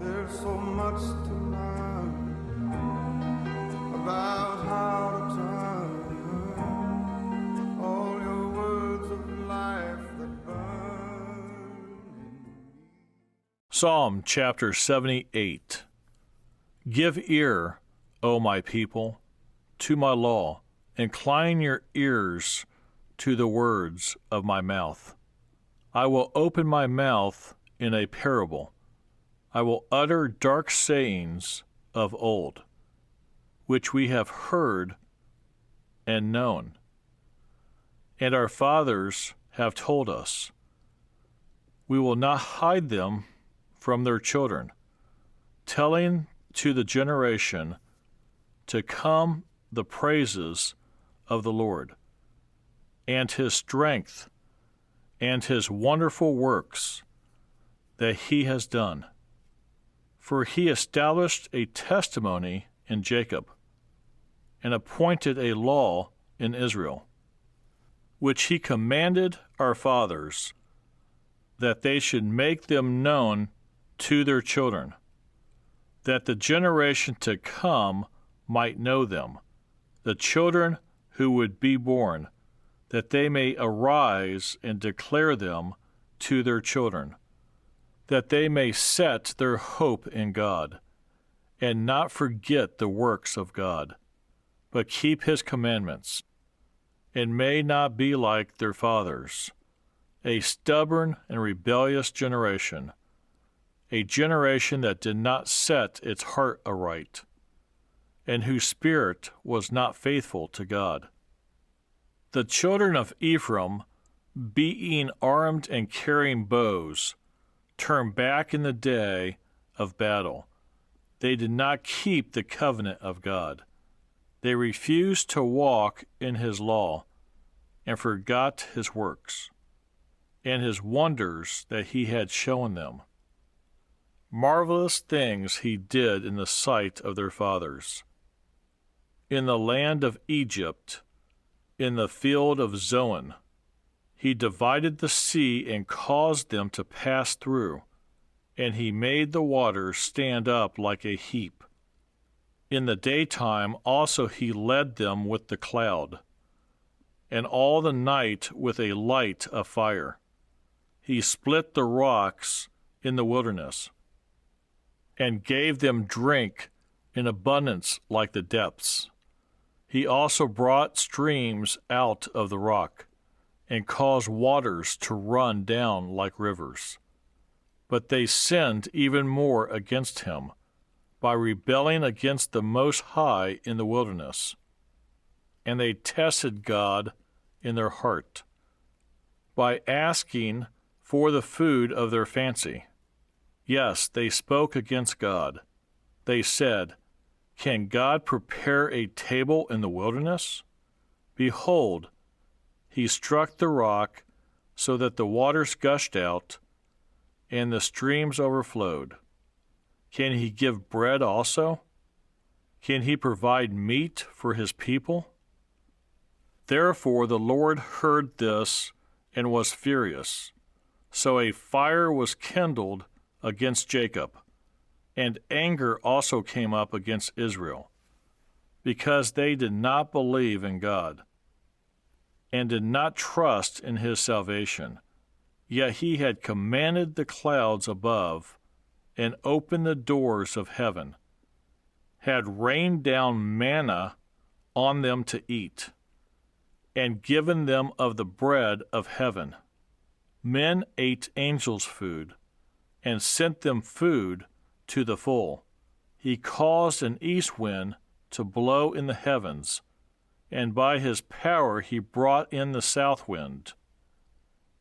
There's so much to learn about how to turn all your words of life that burn in me. Psalm chapter 78. Give ear, O my people, to my law. Incline your ears to the words of my mouth. I will open my mouth in a parable. I will utter dark sayings of old, which we have heard and known, and our fathers have told us. We will not hide them from their children, telling to the generation to come the praises of the Lord, and his strength, and his wonderful works that he has done. For he established a testimony in Jacob, and appointed a law in Israel, which he commanded our fathers, that they should make them known to their children, that the generation to come might know them, the children who would be born, that they may arise and declare them to their children, that they may set their hope in God, and not forget the works of God, but keep his commandments, and may not be like their fathers, a stubborn and rebellious generation, a generation that did not set its heart aright, and whose spirit was not faithful to God. The children of Ephraim, being armed and carrying bows, turned back in the day of battle. They did not keep the covenant of God. They refused to walk in his law, and forgot his works, and his wonders that he had shown them. Marvelous things he did in the sight of their fathers. In the land of Egypt, in the field of Zoan, he divided the sea and caused them to pass through, and he made the waters stand up like a heap. In the daytime also he led them with the cloud, and all the night with a light of fire. He split the rocks in the wilderness, and gave them drink in abundance like the depths. He also brought streams out of the rock, and caused waters to run down like rivers. But they sinned even more against him, by rebelling against the Most High in the wilderness. And they tested God in their heart, by asking for the food of their fancy. Yes, they spoke against God. They said, Can God prepare a table in the wilderness? Behold, he struck the rock so that the waters gushed out, and the streams overflowed. Can he give bread also? Can he provide meat for his people? Therefore the Lord heard this and was furious. So a fire was kindled against Jacob, and anger also came up against Israel, because they did not believe in God, and did not trust in his salvation. Yet he had commanded the clouds above, and opened the doors of heaven, had rained down manna on them to eat, and given them of the bread of heaven. Men ate angels' food, and sent them food to the full. He caused an east wind to blow in the heavens, and by his power he brought in the south wind.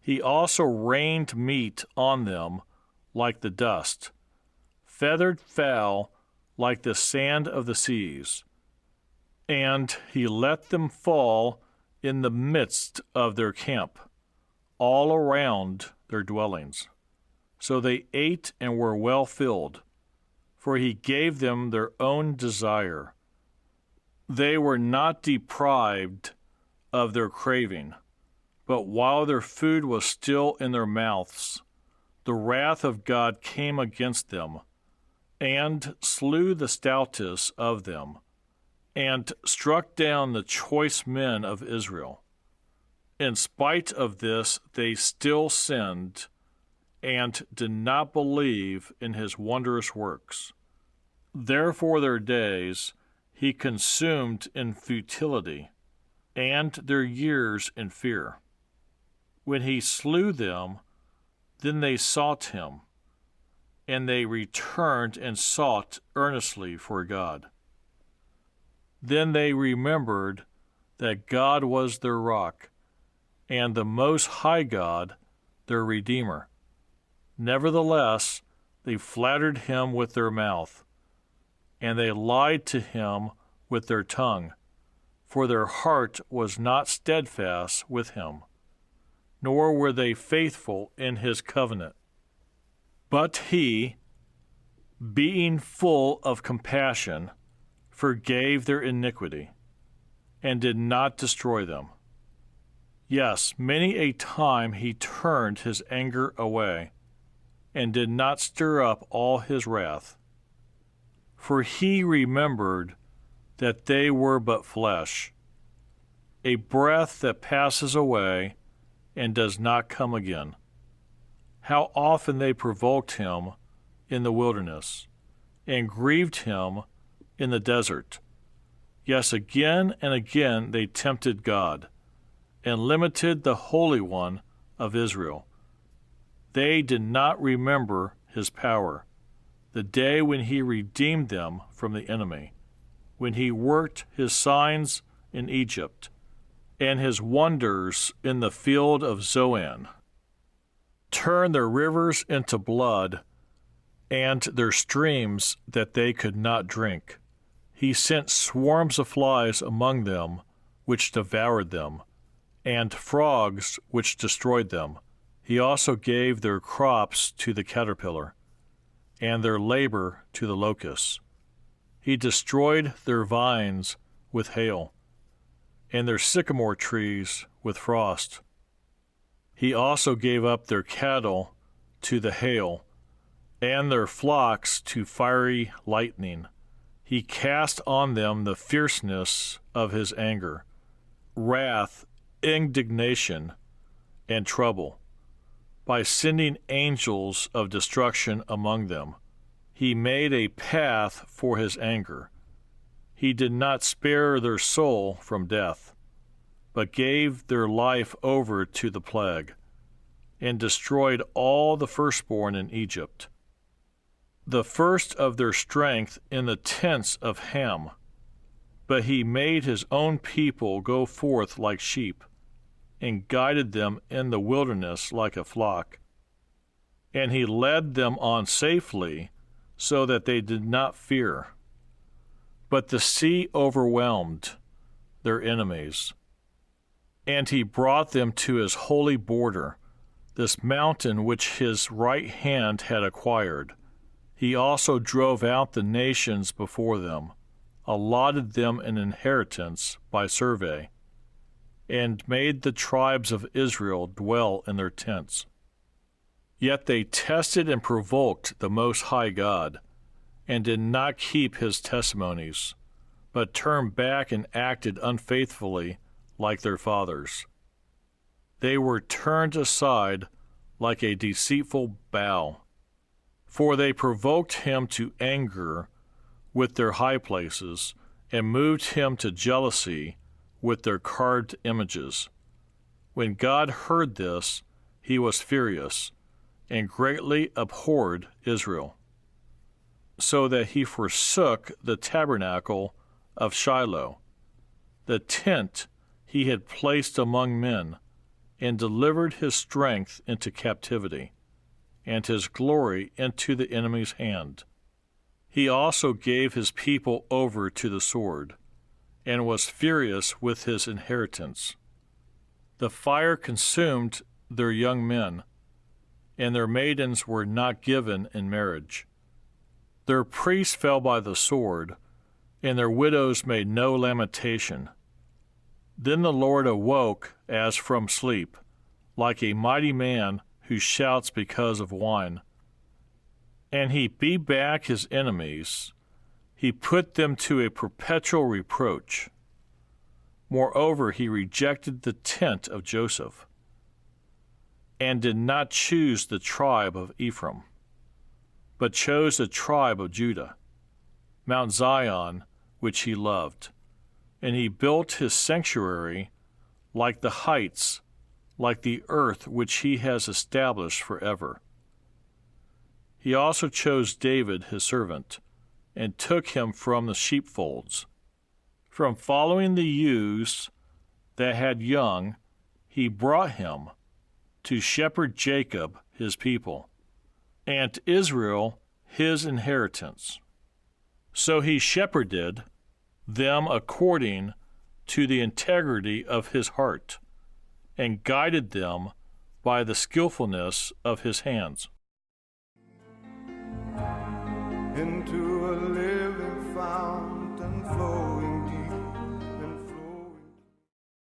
He also rained meat on them like the dust, feathered fowl like the sand of the seas. And he let them fall in the midst of their camp, all around their dwellings. So they ate and were well filled, for he gave them their own desire. They were not deprived of their craving, but while their food was still in their mouths, the wrath of God came against them, and slew the stoutest of them, and struck down the choice men of Israel. In spite of this, they still sinned and did not believe in his wondrous works. Therefore their days he consumed in futility, and their years in fear. When he slew them, then they sought him, and they returned and sought earnestly for God. Then they remembered that God was their rock, and the Most High God their Redeemer. Nevertheless, they flattered him with their mouth, and they lied to him with their tongue, for their heart was not steadfast with him, nor were they faithful in his covenant. But he, being full of compassion, forgave their iniquity, and did not destroy them. Yes, many a time he turned his anger away, and did not stir up all his wrath. For he remembered that they were but flesh, a breath that passes away and does not come again. How often they provoked him in the wilderness, and grieved him in the desert. Yes, again and again they tempted God, and limited the Holy One of Israel. They did not remember his power, the day when he redeemed them from the enemy, when he worked his signs in Egypt, and his wonders in the field of Zoan. Turned their rivers into blood, and their streams that they could not drink. He sent swarms of flies among them, which devoured them, and frogs which destroyed them. He also gave their crops to the caterpillar, and their labor to the locusts. He destroyed their vines with hail, and their sycamore trees with frost. He also gave up their cattle to the hail, and their flocks to fiery lightning. He cast on them the fierceness of his anger, wrath, indignation, and trouble, by sending angels of destruction among them. He made a path for his anger. He did not spare their soul from death, but gave their life over to the plague, and destroyed all the firstborn in Egypt, the first of their strength in the tents of Ham. But he made his own people go forth like sheep, and guided them in the wilderness like a flock. And he led them on safely, so that they did not fear. But the sea overwhelmed their enemies, and he brought them to his holy border, this mountain which his right hand had acquired. He also drove out the nations before them, allotted them an inheritance by survey, and made the tribes of Israel dwell in their tents. Yet they tested and provoked the Most High God, and did not keep his testimonies, but turned back and acted unfaithfully like their fathers. They were turned aside like a deceitful bow, for they provoked him to anger with their high places, and moved him to jealousy with their carved images. When God heard this, he was furious, and greatly abhorred Israel, so that he forsook the tabernacle of Shiloh, the tent he had placed among men, and delivered his strength into captivity, and his glory into the enemy's hand. He also gave his people over to the sword, and was furious with his inheritance. The fire consumed their young men, and their maidens were not given in marriage. Their priests fell by the sword, and their widows made no lamentation. Then the Lord awoke as from sleep, like a mighty man who shouts because of wine. And he beat back his enemies. He put them to a perpetual reproach. Moreover, he rejected the tent of Joseph, and did not choose the tribe of Ephraim, but chose the tribe of Judah, Mount Zion, which he loved. And he built his sanctuary like the heights, like the earth which he has established forever. He also chose David his servant, and took him from the sheepfolds. From following the ewes that had young, he brought him to shepherd Jacob his people, and Israel his inheritance. So he shepherded them according to the integrity of his heart, and guided them by the skillfulness of his hands. into a living fire.